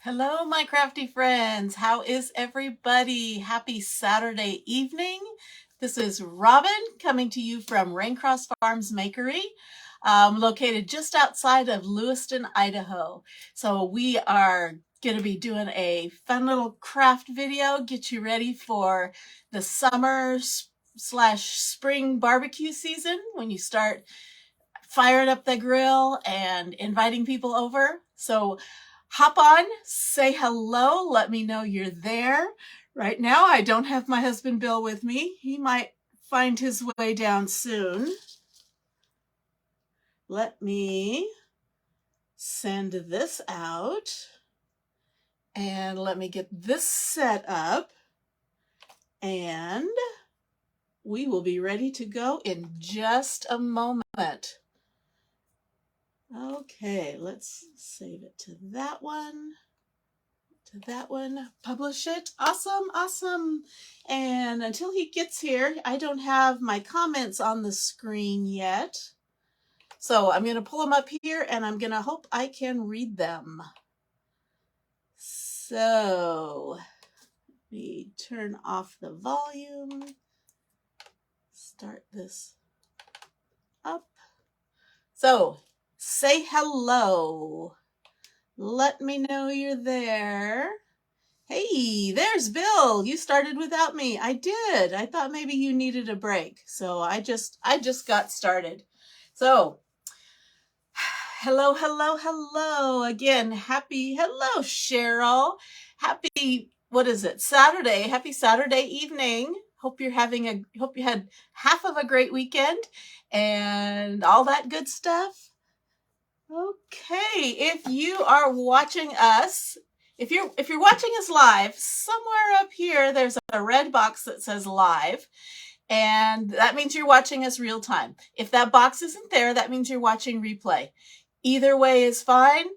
Hello, my crafty friends. How is everybody? Happy Saturday evening. This is Robin coming to you from Raincross Farms Makery, located just outside of Lewiston, Idaho. So we are going to be doing a fun little craft video, get you ready for the summer slash spring barbecue season when you start firing up the grill and inviting people over. So hop on, say hello, let me know you're there. Right now, I don't have my husband Bill with me. He might find his way down soon. Let me send this out and let me get this set up and we will be ready to go in just a moment. Okay, let's save it to that one. Publish it. Awesome, awesome. And until he gets here, I don't have my comments on the screen yet. So I'm going to pull them up here and I'm going to hope I can read them. So let me turn off the volume. Start this up. So say hello. Let me know you're there. Hey, there's Bill. You started without me. I did. I thought maybe you needed a break. So I just got started. So hello, hello, hello. Again, hello, Cheryl. Happy, what is it? Saturday. Happy Saturday evening. Hope you had half of a great weekend and all that good stuff. Okay, if you are watching us, if you're watching us live, somewhere up here there's a red box that says live, and that means you're watching us real time. If that box isn't there, that means you're watching replay. Either way is fine.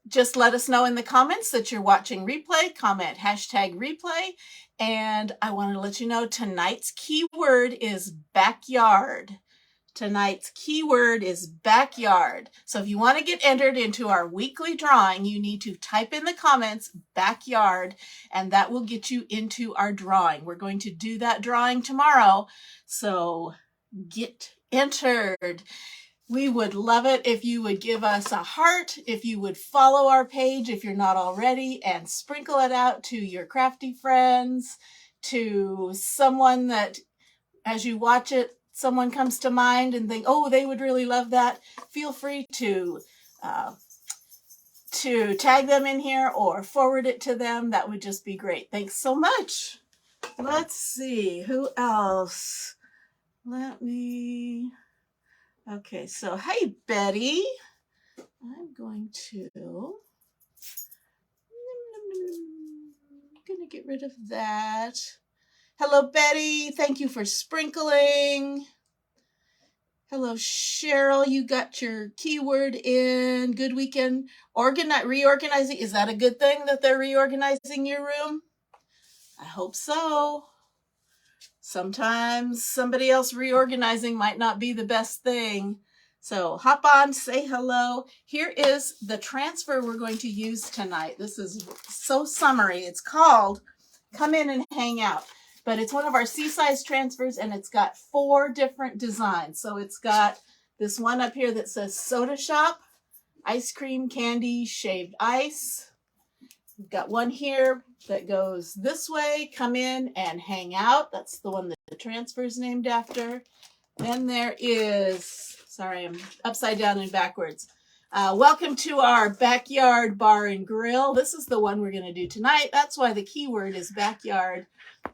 Just let us know in the comments that you're watching replay, comment #replay, and I want to let you know tonight's keyword is backyard. Tonight's keyword is backyard. So if you want to get entered into our weekly drawing, you need to type in the comments backyard, and that will get you into our drawing. We're going to do that drawing tomorrow, so get entered. We would love it if you would give us a heart, if you would follow our page if you're not already, and sprinkle it out to your crafty friends, to someone that as you watch it, someone comes to mind and think, oh, they would really love that. Feel free to tag them in here or forward it to them. That would just be great. Thanks so much. Let's see, who else? Okay, so hey, Betty. I'm going to get rid of that. Hello, Betty. Thank you for sprinkling. Hello, Cheryl. You got your keyword in. Good weekend. Reorganizing. Is that a good thing that they're reorganizing your room? I hope so. Sometimes somebody else reorganizing might not be the best thing. So hop on, say hello. Here is the transfer we're going to use tonight. This is so summery. It's called Come In and Hang Out. But it's one of our C-size transfers, and it's got 4 different designs. So it's got this one up here that says Soda Shop, ice cream, candy, shaved ice. We've got one here that goes this way, come in and hang out. That's the one that the transfer is named after. Then there is, sorry, I'm upside down and backwards. Welcome to our backyard bar and grill. This is the one we're going to do tonight. That's why the keyword is backyard.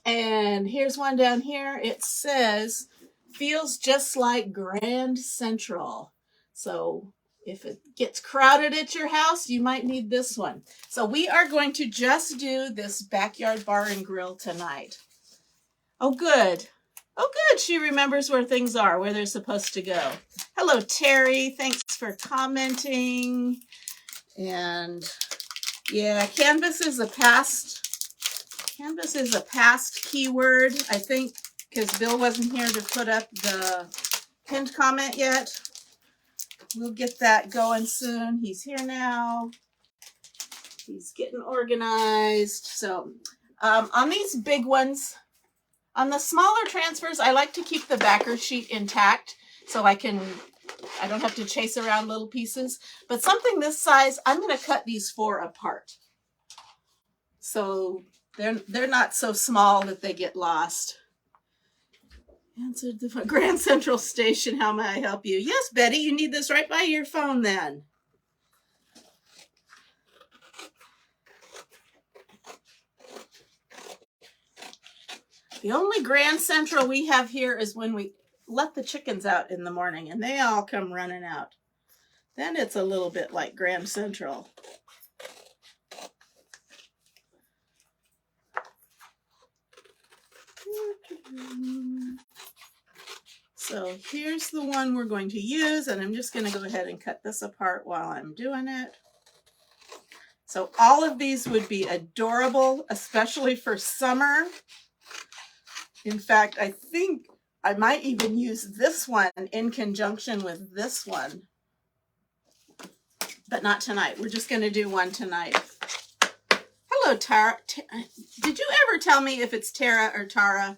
And here's one down here. It says, feels just like Grand Central. So if it gets crowded at your house, you might need this one. So we are going to just do this backyard bar and grill tonight. Oh, good. Oh, good. She remembers where things are, where they're supposed to go. Hello, Terry. Thanks for commenting. And yeah, Canvas is a past keyword, I think, because Bill wasn't here to put up the pinned comment yet. We'll get that going soon. He's here now. He's getting organized. So on these big ones, on the smaller transfers, I like to keep the backer sheet intact so I don't have to chase around little pieces. But something this size, I'm going to cut these 4 apart. So they're not so small that they get lost. Answered the Grand Central Station. How may I help you? Yes, Betty, you need this right by your phone then. The only Grand Central we have here is when we let the chickens out in the morning and they all come running out. Then it's a little bit like Grand Central. So here's the one we're going to use, and I'm just going to go ahead and cut this apart while I'm doing it. So all of these would be adorable, especially for summer. In fact, I think I might even use this one in conjunction with this one, but not tonight. We're just going to do one tonight. Hello, Tara. Did you ever tell me if it's Tara or Tara?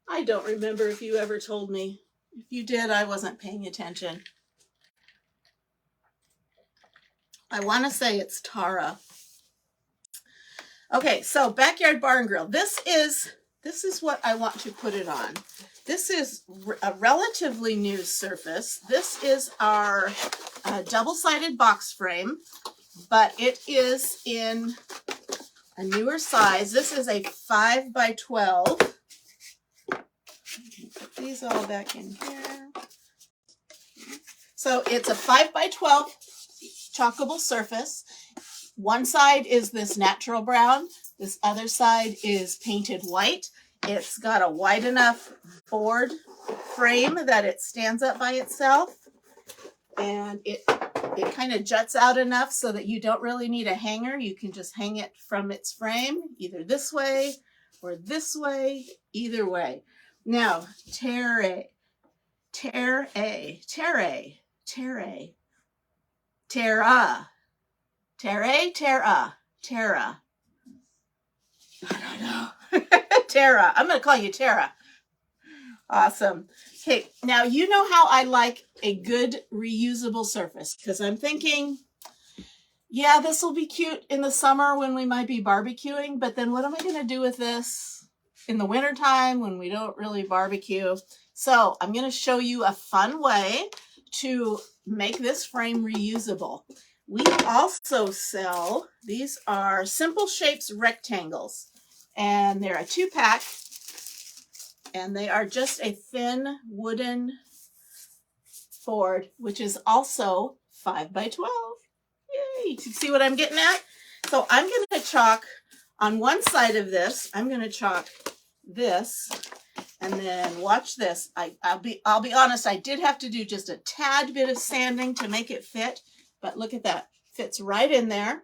I don't remember if you ever told me. If you did, I wasn't paying attention. I want to say it's Tara. Okay, so Backyard Bar and Grill. This is what I want to put it on. This is a relatively new surface. This is our double-sided box frame, but it is in a newer size. This is a 5 by 12. Put these all back in here. So it's a 5 by 12 chalkable surface. One side is this natural brown. This other side is painted white. It's got a wide enough board frame that it stands up by itself. And it kind of juts out enough so that you don't really need a hanger. You can just hang it from its frame, either this way or this way, either way. Now, Tara. I don't know. Tara. I'm going to call you Tara. Awesome. Okay, now you know how I like a good reusable surface, because I'm thinking, yeah, this will be cute in the summer when we might be barbecuing, but then what am I going to do with this in the wintertime when we don't really barbecue? So I'm going to show you a fun way to make this frame reusable. We also sell, these are Simple Shapes rectangles, and they're a 2-pack, and they are just a thin wooden board, which is also 5 by 12. Yay! You see what I'm getting at? So I'm going to chalk on one side of this. I'm going to chalk this, and then watch this. I'll be honest. I did have to do just a tad bit of sanding to make it fit, but look at that. Fits right in there.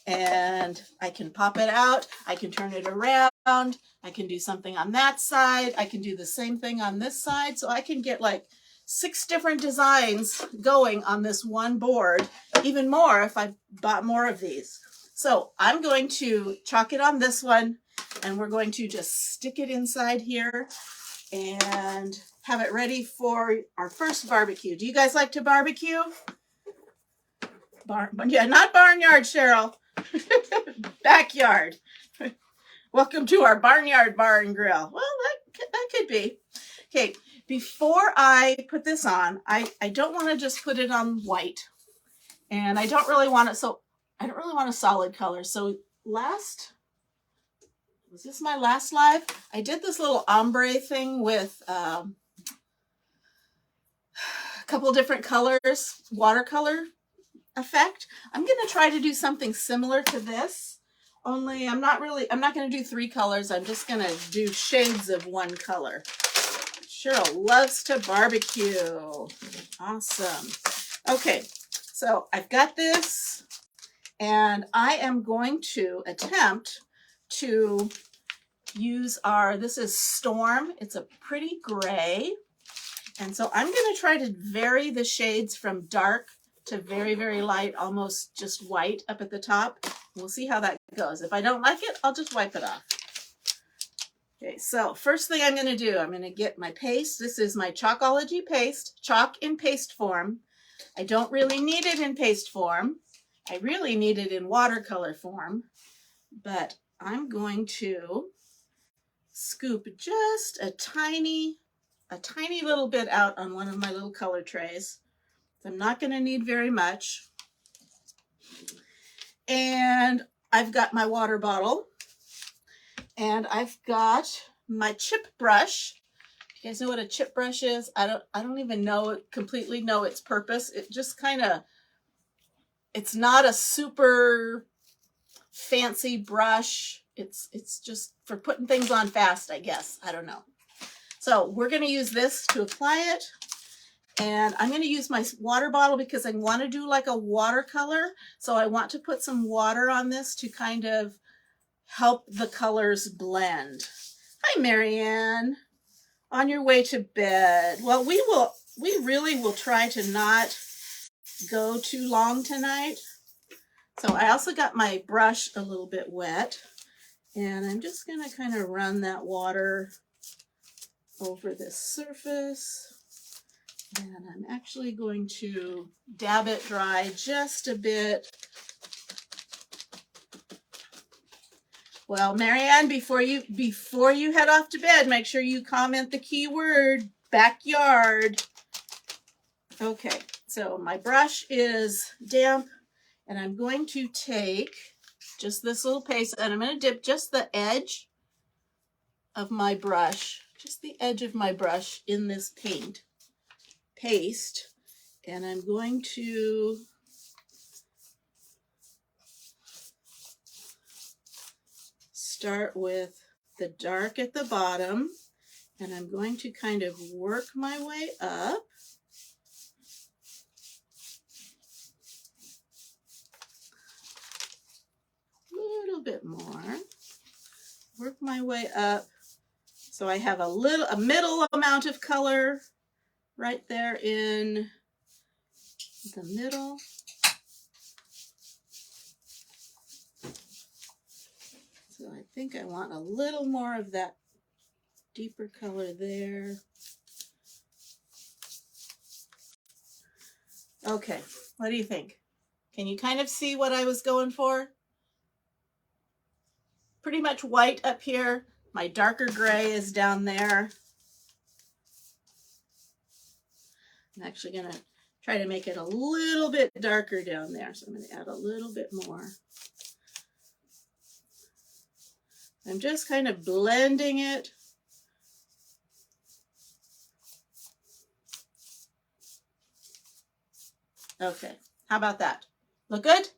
And I can pop it out. I can turn it around. I can do something on that side. I can do the same thing on this side. So I can get like 6 different designs going on this one board, even more if I bought more of these. So I'm going to chalk it on this one, and we're going to just stick it inside here and have it ready for our first barbecue. Do you guys like to barbecue? Yeah, not barnyard, Cheryl. Backyard. Welcome to our Barnyard Bar and Grill. Well, that could be. Okay, before I put this on, I don't want to just put it on white. And I don't really want it, so I don't really want a solid color. So was this my last live? I did this little ombre thing with a couple different colors, watercolor effect. I'm going to try to do something similar to this, only I'm not going to do 3 colors. I'm just going to do shades of one color. Cheryl loves to barbecue. Awesome. Okay, so I've got this, and I am going to attempt to use this is Storm. It's a pretty gray. And so I'm going to try to vary the shades from dark to very, very light, almost just white up at the top. We'll see how that goes. If I don't like it, I'll just wipe it off. Okay, so first thing I'm going to do, I'm going to get my paste. This is my Chalkology paste, chalk in paste form. I don't really need it in paste form. I really need it in watercolor form, but I'm going to scoop just a tiny little bit out on one of my little color trays. I'm not going to need very much. And I've got my water bottle, and I've got my chip brush. You guys know what a chip brush is? I don't even completely know its purpose. It just kind of, it's not a super fancy brush. It's just for putting things on fast, I guess. I don't know. So we're going to use this to apply it. And I'm going to use my water bottle because I want to do like a watercolor. So I want to put some water on this to kind of help the colors blend. Hi, Marianne. On your way to bed. Well, we really will try to not go too long tonight. So I also got my brush a little bit wet, and I'm just going to kind of run that water over this surface. And I'm actually going to dab it dry just a bit. Well, Marianne, before you head off to bed, make sure you comment the keyword backyard. Okay, so my brush is damp, and I'm going to take just this little paste, and I'm going to dip just the edge of my brush, in this paste, and I'm going to start with the dark at the bottom, and I'm going to kind of work my way up. A little bit more. Work my way up so I have a middle amount of color right there in the middle. So I think I want a little more of that deeper color there. Okay, what do you think? Can you kind of see what I was going for? Pretty much white up here. My darker gray is down there. I'm actually going to try to make it a little bit darker down there. So I'm going to add a little bit more. I'm just kind of blending it. Okay, how about that? Look good?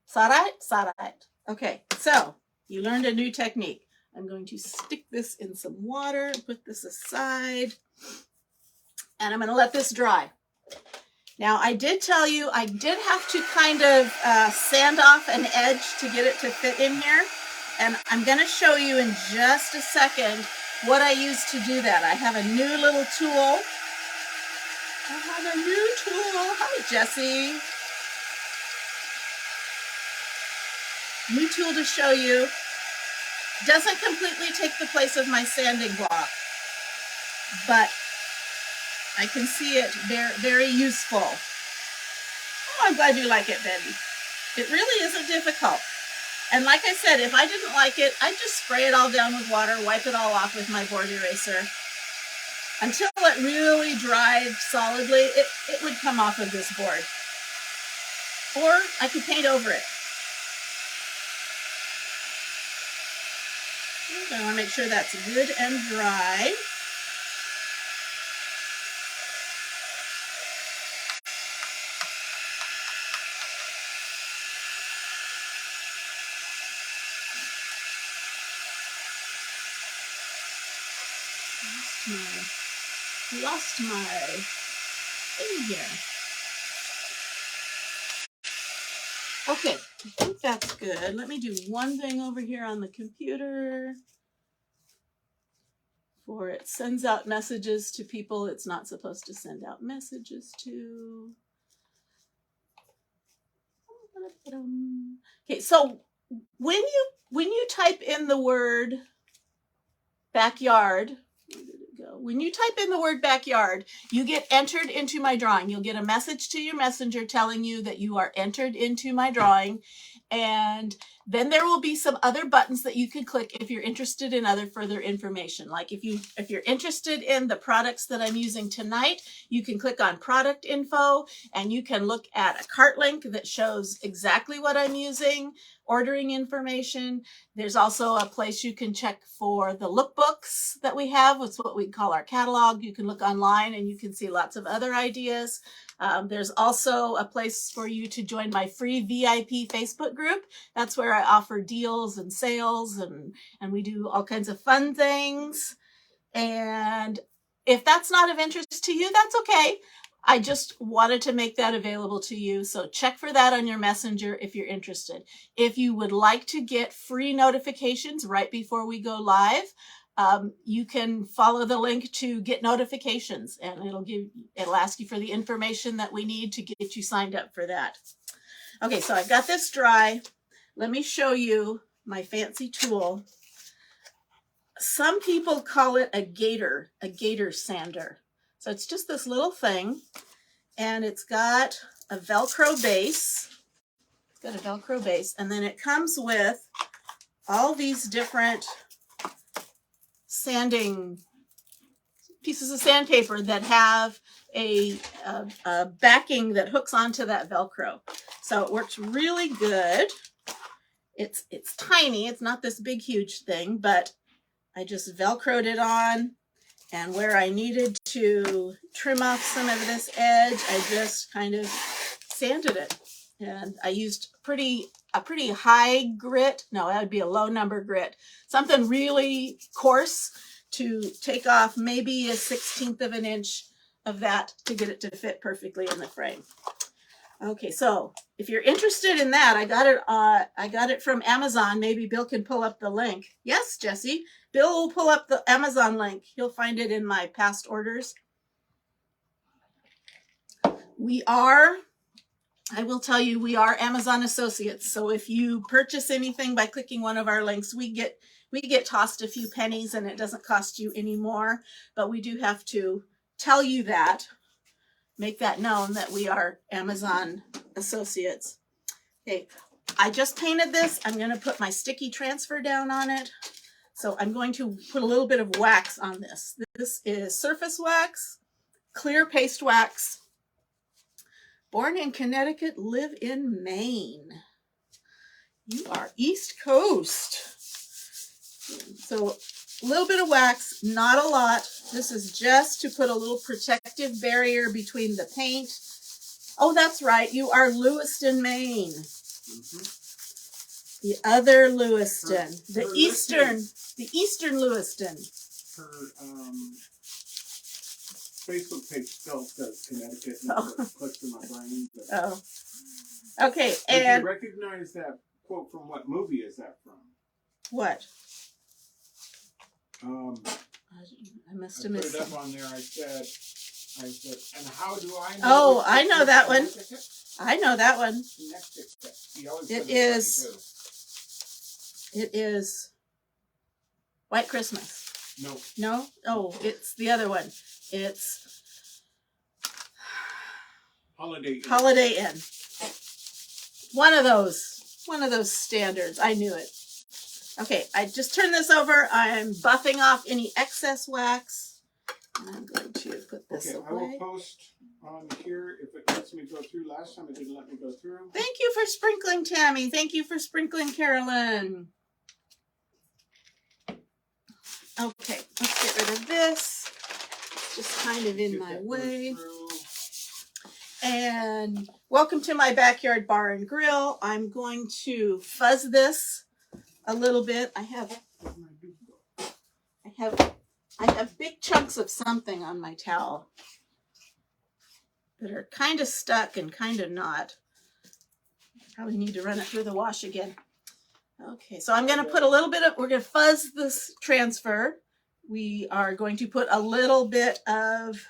Sarai? Sarai. Okay, so you learned a new technique. I'm going to stick this in some water, put this aside, and I'm going to let this dry. Now, I did tell you I did have to kind of sand off an edge to get it to fit in here. And I'm going to show you in just a second what I use to do that. I have a new little tool. Hi, Jessie. New tool to show you. Doesn't completely take the place of my sanding block, but I can see it very, very useful. Oh, I'm glad you like it, Betty. It really isn't difficult. And like I said, if I didn't like it, I'd just spray it all down with water, wipe it all off with my board eraser. Until it really dried solidly, it would come off of this board. Or I could paint over it. I want to make sure that's good and dry. Lost my thing here. Okay, I think that's good. Let me do one thing over here on the computer. Before it sends out messages to people it's not supposed to send out messages to. Okay, so when you type in the word backyard, where did it go? When you type in the word backyard, you get entered into my drawing. You'll get a message to your messenger telling you that you are entered into my drawing. And then there will be some other buttons that you can click if you're interested in other further information. Like if you're interested in the products that I'm using tonight, you can click on product info and you can look at a cart link that shows exactly what I'm using, ordering information. There's also a place you can check for the lookbooks that we have. It's what we call our catalog. You can look online and you can see lots of other ideas. There's also a place for you to join my free VIP Facebook group. That's where I offer deals and sales and we do all kinds of fun things. And if that's not of interest to you, that's okay. I just wanted to make that available to you. So check for that on your messenger if you're interested. If you would like to get free notifications right before we go live, you can follow the link to get notifications and it'll ask you for the information that we need to get you signed up for that. Okay, so I've got this dry. Let me show you my fancy tool. Some people call it a gator sander. So it's just this little thing and it's got a Velcro base. It's got a Velcro base and then it comes with all these different sanding pieces of sandpaper that have a backing that hooks onto that Velcro. So it works really good. It's tiny. It's not this big, huge thing, but I just Velcroed it on. And where I needed to trim off some of this edge, I just kind of sanded it. And I used a pretty high grit. No, that would be a low number grit. Something really coarse to take off maybe a 1/16 of an inch of that to get it to fit perfectly in the frame. Okay, so if you're interested in that, I got it from Amazon. Maybe Bill can pull up the link. Yes, Jesse. Bill will pull up the Amazon link. You'll find it in my past orders. I will tell you, we are Amazon associates. So if you purchase anything by clicking one of our links, we get tossed a few pennies and it doesn't cost you any more. But we do have to tell you that, make that known that we are Amazon associates. Okay, I just painted this. I'm going to put my sticky transfer down on it. So I'm going to put a little bit of wax on this. This is surface wax, clear paste wax. Born in Connecticut, live in Maine. You are East Coast. So a little bit of wax, not a lot. This is just to put a little protective barrier between the paint. Oh, that's right. You are Lewiston, Maine. The other Lewiston, the eastern Lewiston. Her Facebook page still says Connecticut, and it clicks to my brain. But... Oh, okay. Did And you recognize that quote from what movie is that from? What? I must have missed it it. up on there. I said, and how do I know? Oh, I know that one. I know that one. It is White Christmas. No. No? Oh, it's the other one. It's Holiday Inn. One of those standards. I knew it. Okay, I just turned this over. I'm buffing off any excess wax. And I'm going to put this away. I will post on here if it lets me go through. Last time it didn't let me go through. Thank you for sprinkling, Tammy. Thank you for sprinkling, Carolyn. Okay, let's get rid of this. It's just kind of in my way. And welcome to my backyard bar and grill. I'm going to fuzz this a little bit. I have big chunks of something on my towel that are kind of stuck and kind of not. Probably need to run it through the wash again. Okay, so I'm going to put a little bit of, we're going to fuzz this transfer. We are going to put a little bit of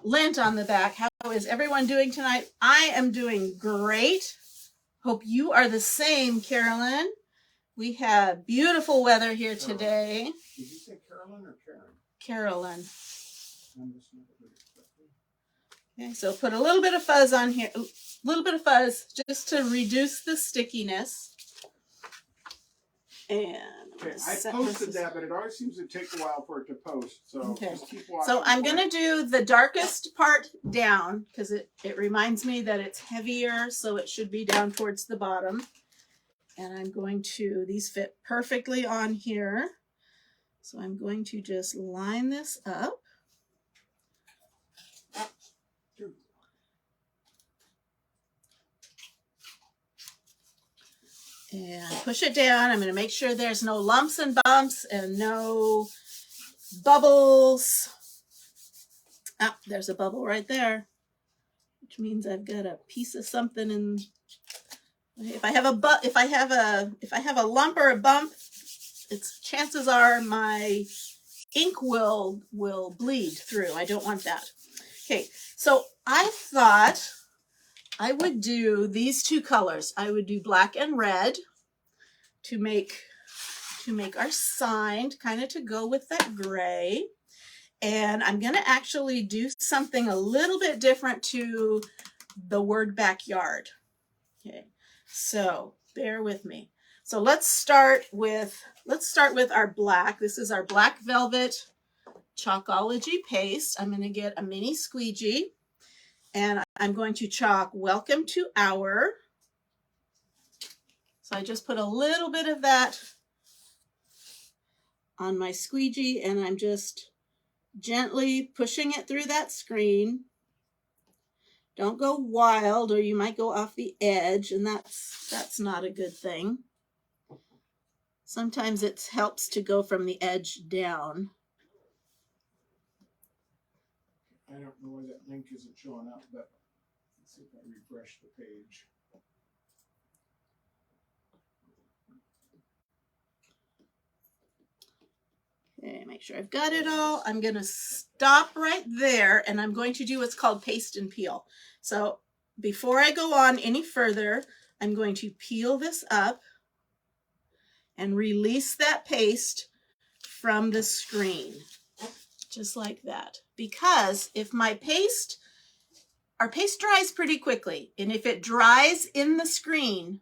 lint on the back. How is everyone doing tonight? I am doing great. Hope you are the same, Carolyn. We have beautiful weather here today. Did you say Carolyn or Karen? Carolyn. I'm just not good at that. Okay, so put a little bit of fuzz on here, a little bit of fuzz just to reduce the stickiness. And okay, I posted that, but it always seems to take a while for it to post. So just keep watching. So I'm going to do the darkest part down because it reminds me that it's heavier, so it should be down towards the bottom. And I'm going to, these fit perfectly on here. So I'm going to just line this up. And push it down. I'm going to make sure there's no lumps and bumps and no bubbles. Ah, there's a bubble right there, which means I've got a piece of something in. If I have a lump or a bump, it's chances are my ink will bleed through. I don't want that. Okay, so I thought I would do these two colors. I would do black and red to make our sign, kind of to go with that gray. And I'm going to actually do something a little bit different to the word backyard. Okay, so bear with me. So let's start with our black. This is our black velvet Chalkology paste. I'm going to get a mini squeegee. And I'm going to chalk welcome to our. So I just put a little bit of that on my squeegee and I'm just gently pushing it through that screen. Don't go wild or you might go off the edge and that's not a good thing. Sometimes it helps to go from the edge down. I don't know why that link isn't showing up, but let's see if I refresh the page. Okay, make sure I've got it all. I'm going to stop right there and I'm going to do what's called paste and peel. So before I go on any further, I'm going to peel this up and release that paste from the screen. Just like that. Because if our paste dries pretty quickly, and if it dries in the screen,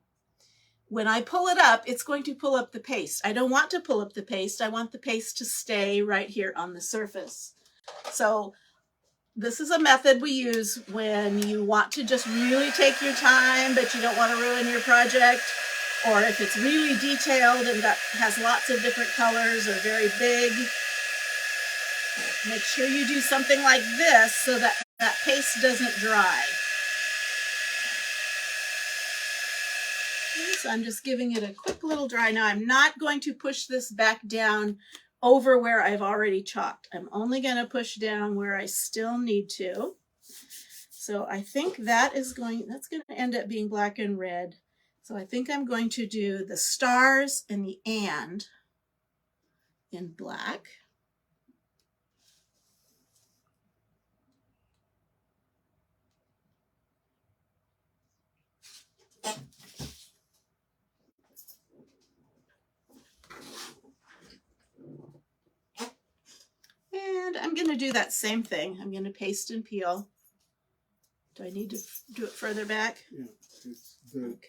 when I pull it up, it's going to pull up the paste. I don't want to pull up the paste. I want the paste to stay right here on the surface. So this is a method we use when you want to just really take your time, but you don't want to ruin your project, or if it's really detailed and that has lots of different colors or very big. Make sure you do something like this so that that paste doesn't dry. Okay, so I'm just giving it a quick little dry. Now I'm not going to push this back down over where I've already chalked. I'm only going to push down where I still need to. So I think that's going to end up being black and red. So I think I'm going to do the stars and the and in black. And I'm going to do that same thing. I'm going to paste and peel. Do I need to do it further back? Yeah.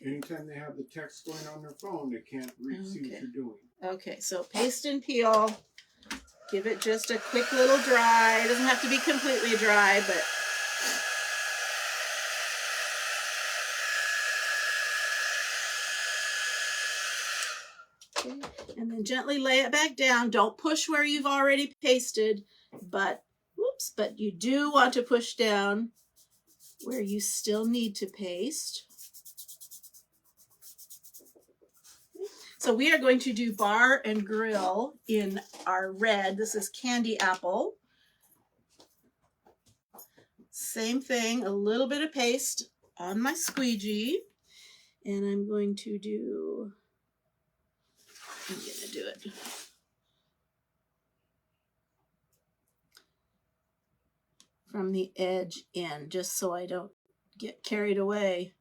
Anytime they have the text going on their phone, they can't see what you're doing. Okay, so paste and peel. Give it just a quick little dry. It doesn't have to be completely dry, but... Okay. And then gently lay it back down. Don't push where you've already pasted, but you do want to push down where you still need to paste. So we are going to do bar and grill in our red. This is candy apple. Same thing, a little bit of paste on my squeegee. And I'm going to do it. From the edge in, just so I don't get carried away.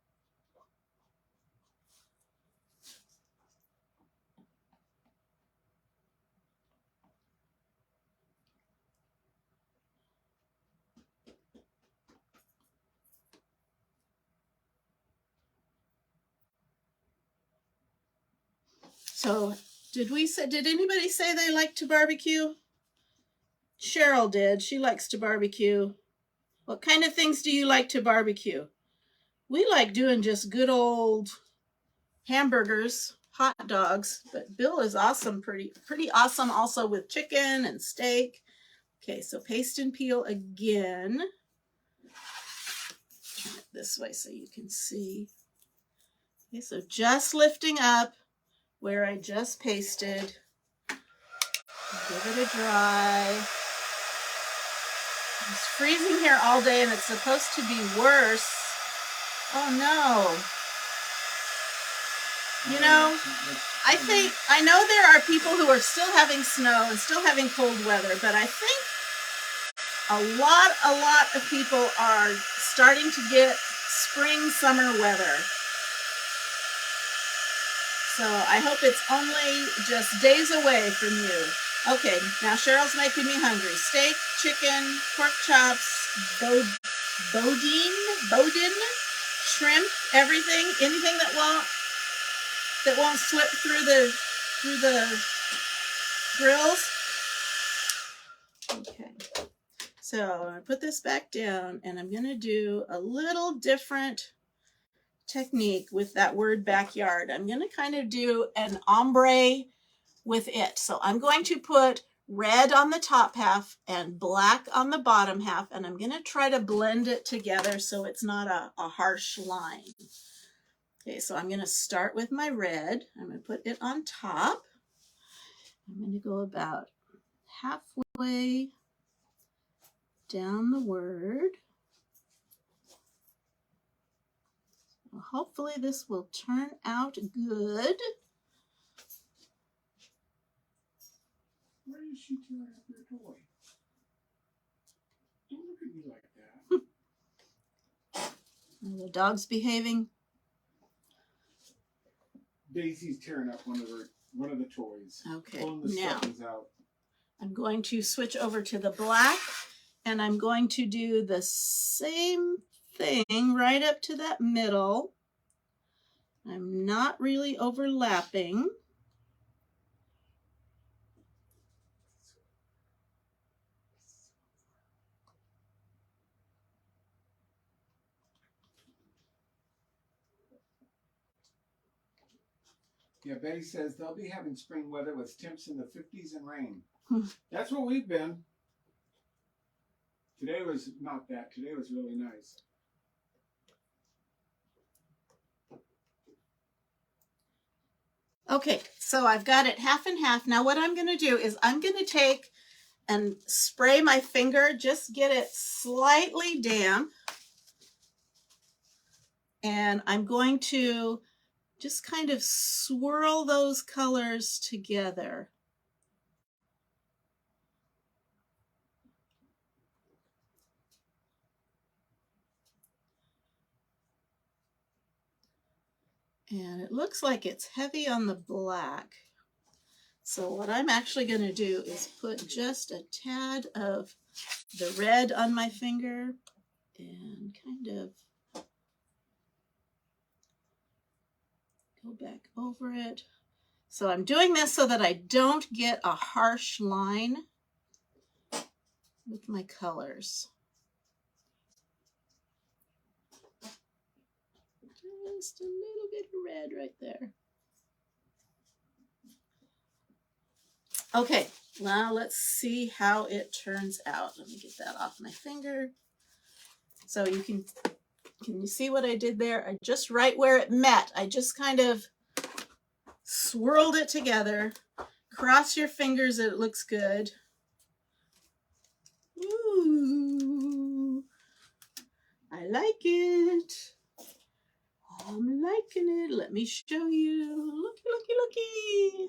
So did anybody say they like to barbecue? Cheryl did. She likes to barbecue. What kind of things do you like to barbecue? We like doing just good old hamburgers, hot dogs, but Bill is awesome, pretty awesome also with chicken and steak. Okay, so paste and peel again. Turn it this way so you can see. Okay, so just lifting up where I just pasted. Give it a dry. It's freezing here all day and it's supposed to be worse. Oh no. You know, I know there are people who are still having snow and still having cold weather, but I think a lot of people are starting to get spring, summer weather. So I hope it's only just days away from you. Okay, now Cheryl's making me hungry. Steak, chicken, pork chops, boudin, shrimp, everything, anything that won't slip through the grills. Okay, so I put this back down and I'm gonna do a little different technique with that word backyard. I'm gonna kind of do an ombre with it. So I'm going to put red on the top half and black on the bottom half, and I'm going to try to blend it together so it's not a harsh line. Okay, so I'm going to start with my red. I'm going to put it on top. I'm going to go about halfway down the word. Well, hopefully this will turn out good. Why is she tearing up your toy? Don't look at me like that. Are the dog's behaving? Daisy's tearing up one of the toys. Okay, Pulling the now stuffings out. I'm going to switch over to the black, and I'm going to do the same thing right up to that middle. I'm not really overlapping. Yeah, Betty says they'll be having spring weather with temps in the 50s and rain. Hmm. That's where we've been. Today was not that. Today was really nice. Okay, so I've got it half and half. Now what I'm going to do is I'm going to take and spray my finger, just get it slightly damp. And I'm going to just kind of swirl those colors together. And it looks like it's heavy on the black. So what I'm actually going to do is put just a tad of the red on my finger and kind of go back over it. So I'm doing this so that I don't get a harsh line with my colors. Just a little bit of red right there. Okay, now let's see how it turns out. Let me get that off my finger. So can you see what I did there? I just right where it met, I just kind of swirled it together. Cross your fingers, it looks good. Ooh, I like it. I'm liking it. Let me show you. Looky, looky, looky.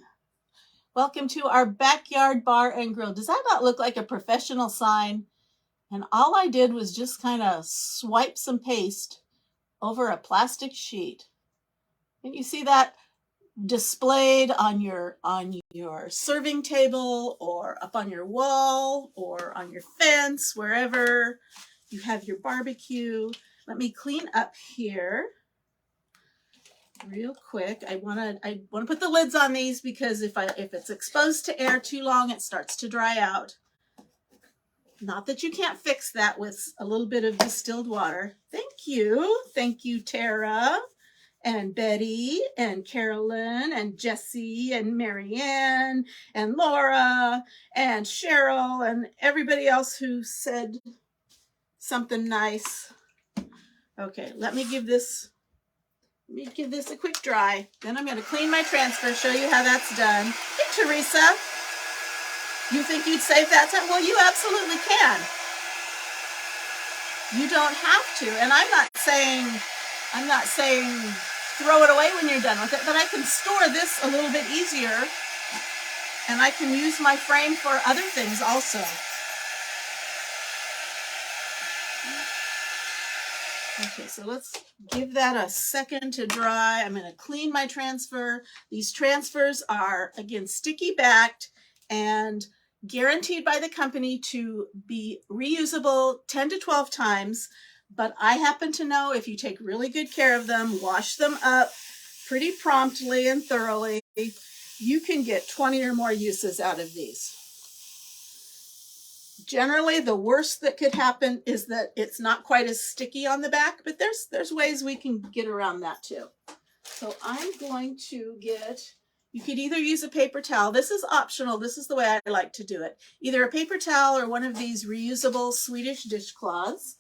Welcome to our backyard bar and grill. Does that not look like a professional sign? And all I did was just kind of swipe some paste over a plastic sheet. And you see that displayed on your serving table or up on your wall or on your fence, wherever you have your barbecue. Let me clean up here. real quick. I want to put the lids on these because if it's exposed to air too long, it starts to dry out. Not that you can't fix that with a little bit of distilled water. Thank you, Tara and Betty and Carolyn and Jessie and Marianne and Laura and Cheryl and everybody else who said something nice. Okay, let me give this a quick dry. Then I'm going to clean my transfer, show you how that's done. Hey, Teresa, you think you'd save that time? Well, you absolutely can. You don't have to. And I'm not saying throw it away when you're done with it, but I can store this a little bit easier and I can use my frame for other things also. Okay, so let's give that a second to dry. I'm going to clean my transfer. These transfers are, again, sticky backed and guaranteed by the company to be reusable 10 to 12 times. But I happen to know if you take really good care of them, wash them up pretty promptly and thoroughly, you can get 20 or more uses out of these. Generally, the worst that could happen is that it's not quite as sticky on the back, but there's ways we can get around that too. So I'm going to you could either use a paper towel. This is optional. This is the way I like to do it. Either a paper towel or one of these reusable Swedish dishcloths.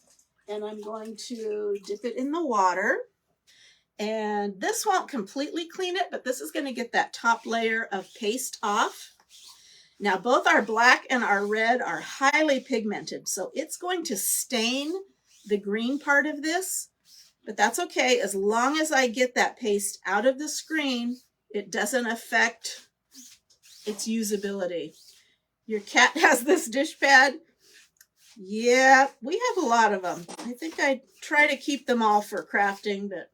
And I'm going to dip it in the water. And this won't completely clean it, but this is going to get that top layer of paste off. Now, both our black and our red are highly pigmented, so it's going to stain the green part of this, but that's okay. As long as I get that paste out of the screen, it doesn't affect its usability. Your cat has this dish pad. Yeah, we have a lot of them. I think I try to keep them all for crafting, but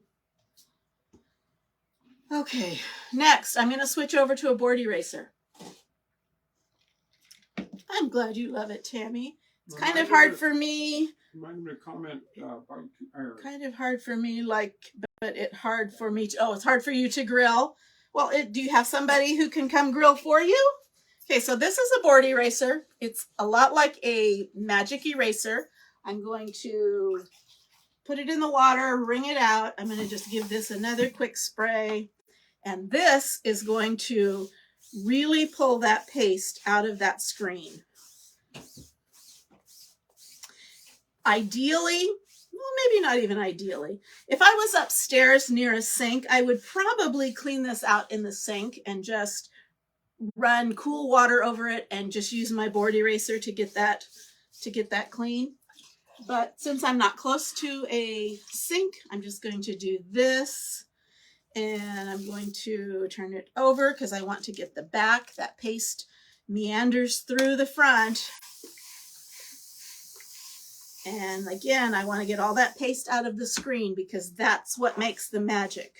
okay. Next, I'm going to switch over to a board eraser. I'm glad you love it, Tammy. It's kind of hard for me. Remind me to comment. Kind of hard for me, but it's hard for me to. Oh, it's hard for you to grill. Well, do you have somebody who can come grill for you? Okay, so this is a board eraser. It's a lot like a magic eraser. I'm going to put it in the water, wring it out. I'm going to just give this another quick spray. And this is going to really pull that paste out of that screen. Ideally, well, maybe not even ideally. If I was upstairs near a sink, I would probably clean this out in the sink and just run cool water over it and just use my board eraser to get that clean. But since I'm not close to a sink, I'm just going to do this. And I'm going to turn it over because I want to get the back. That paste meanders through the front. And again, I want to get all that paste out of the screen because that's what makes the magic.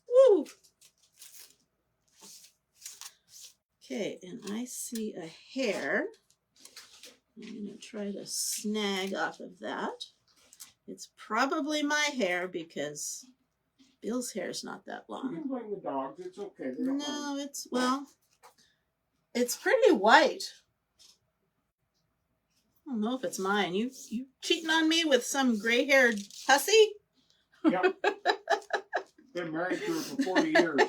Woo! Okay, and I see a hair. I'm going to try to snag off of that. It's probably my hair because Bill's hair is not that You long. can blame the dogs. It's okay. No, it's pretty white. I don't know if it's mine. You cheating on me with some gray-haired hussy? Yep. Been married to her for 40 years.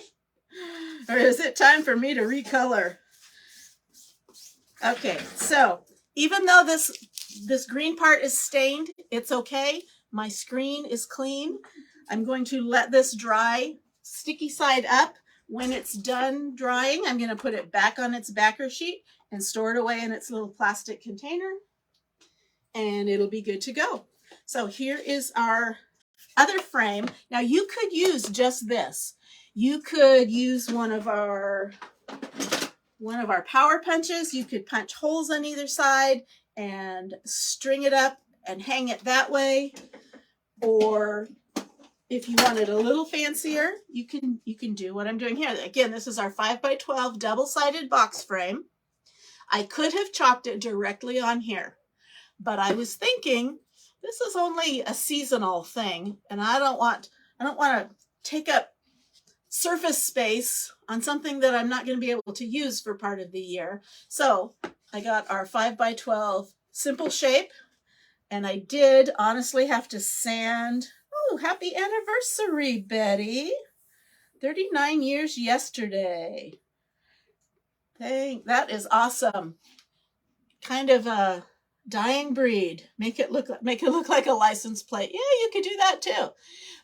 Or is it time for me to recolor? Okay, so even though this green part is stained, it's okay. My screen is clean. I'm going to let this dry, sticky side up. When it's done drying, I'm going to put it back on its backer sheet and store it away in its little plastic container. And it'll be good to go. So here is our other frame. Now you could use just this. You could use one of our power punches. You could punch holes on either side and string it up and hang it that way. Or if you want it a little fancier, you can do what I'm doing here. Again, this is our 5x12 double-sided box frame. I could have chalked it directly on here, but I was thinking this is only a seasonal thing, and I don't want to take up surface space on something that I'm not going to be able to use for part of the year. So I got our 5x12 simple shape, and I did honestly have to sand. Oh, happy anniversary, Betty. 39 years yesterday. Dang, that is awesome. Kind of a dying breed. Make it look like a license plate. Yeah, you could do that too.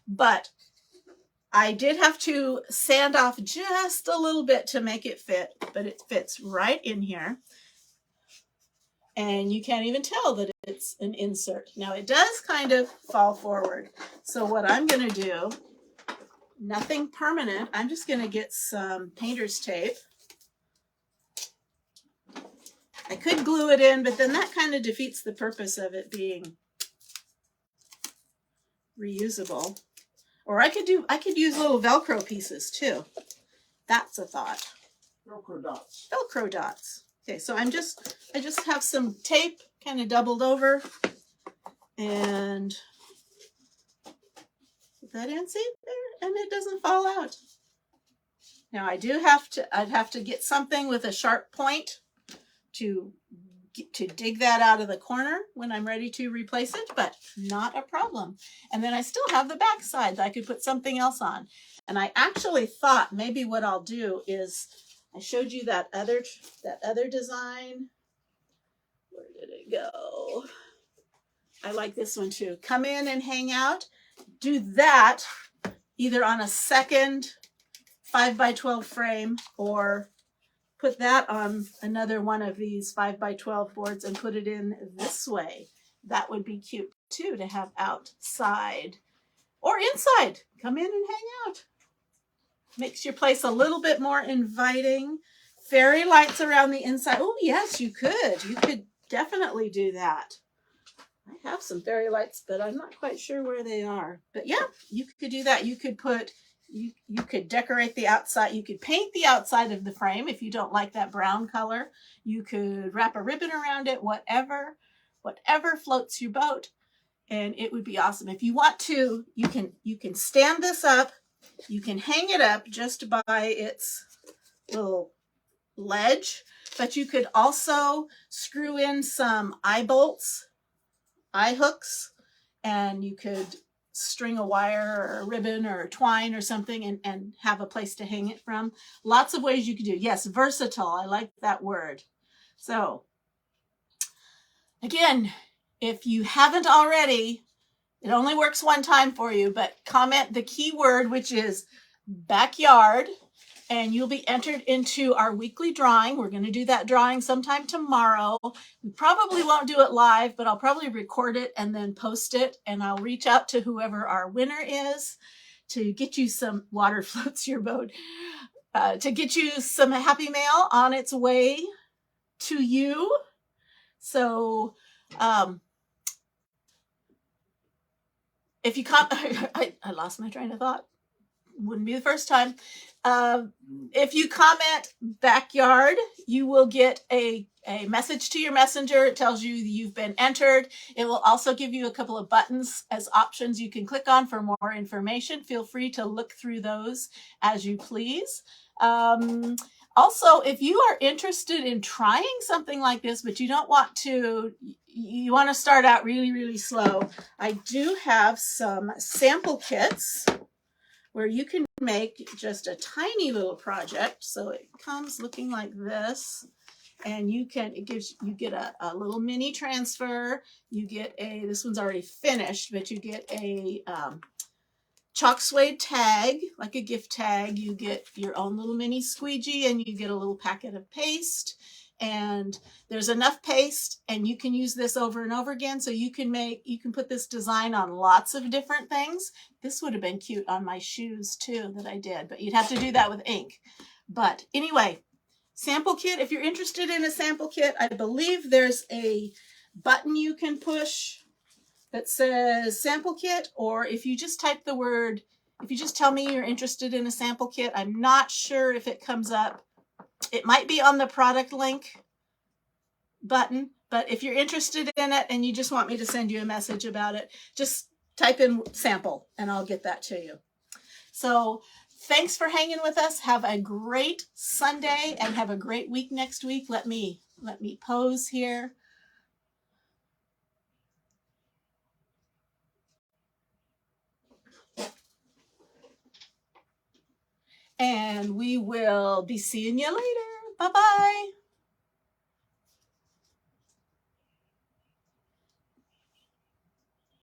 But I did have to sand off just a little bit to make it fit, but it fits right in here. And you can't even tell that it's an insert. Now it does kind of fall forward. So what I'm going to do, nothing permanent, I'm just going to get some painter's tape. I could glue it in, but then that kind of defeats the purpose of it being reusable. Or I could use little Velcro pieces too. That's a thought. Velcro dots. Velcro dots. Okay, so I just have some tape kind of doubled over and put that in, see there, and it doesn't fall out. Now I'd have to get something with a sharp point to dig that out of the corner when I'm ready to replace it, but not a problem. And then I still have the back side that I could put something else on. And I actually thought maybe what I'll do is, I showed you that other design. Where did it go? I like this one too. Come in and hang out. Do that either on a second 5x12 frame, or put that on another one of these 5x12 boards and put it in this way. That would be cute too, to have outside or inside. Come in and hang out. Makes your place a little bit more inviting. Fairy lights around the inside. Oh yes, you could. You could definitely do that. I have some fairy lights, but I'm not quite sure where they are. But yeah, you could do that. You could put, you could decorate the outside. You could paint the outside of the frame if you don't like that brown color. You could wrap a ribbon around it, whatever floats your boat, and it would be awesome. If you want to, you can stand this up. You can hang it up just by its little ledge, but you could also screw in some eye bolts, eye hooks, and you could string a wire or a ribbon or twine or something and have a place to hang it from. Lots of ways you could do. Yes, versatile. I like that word. So again, if you haven't already, it only works one time for you, but comment the keyword, which is backyard, and you'll be entered into our weekly drawing. We're going to do that drawing sometime tomorrow. We probably won't do it live, but I'll probably record it and then post it, and I'll reach out to whoever our winner is to get you some water floats your boat, to get you some happy mail on its way to you. So if you I lost my train of thought. Wouldn't be the first time. If you comment backyard, you will get a message to your messenger. It tells you you've been entered. It will also give you a couple of buttons as options you can click on for more information. Feel free to look through those as you please. Also, if you are interested in trying something like this, but you don't want to, you want to start out really, really slow, I do have some sample kits where you can make just a tiny little project. So it comes looking like this, and you get a little mini transfer. You get this one's already finished, but you get a chalk suede tag, like a gift tag. You get your own little mini squeegee, and you get a little packet of paste. And there's enough paste, and you can use this over and over again. So you can put this design on lots of different things. This would have been cute on my shoes too that I did, but you'd have to do that with ink. But anyway, sample kit. If you're interested in a sample kit, I believe there's a button you can push that says sample kit, or if you just type the word, if you just tell me you're interested in a sample kit, I'm not sure if it comes up. It might be on the product link button, but if you're interested in it and you just want me to send you a message about it, just type in sample and I'll get that to you. So thanks for hanging with us. Have a great Sunday and have a great week next week. Let me pose here. And we will be seeing you later. Bye-bye.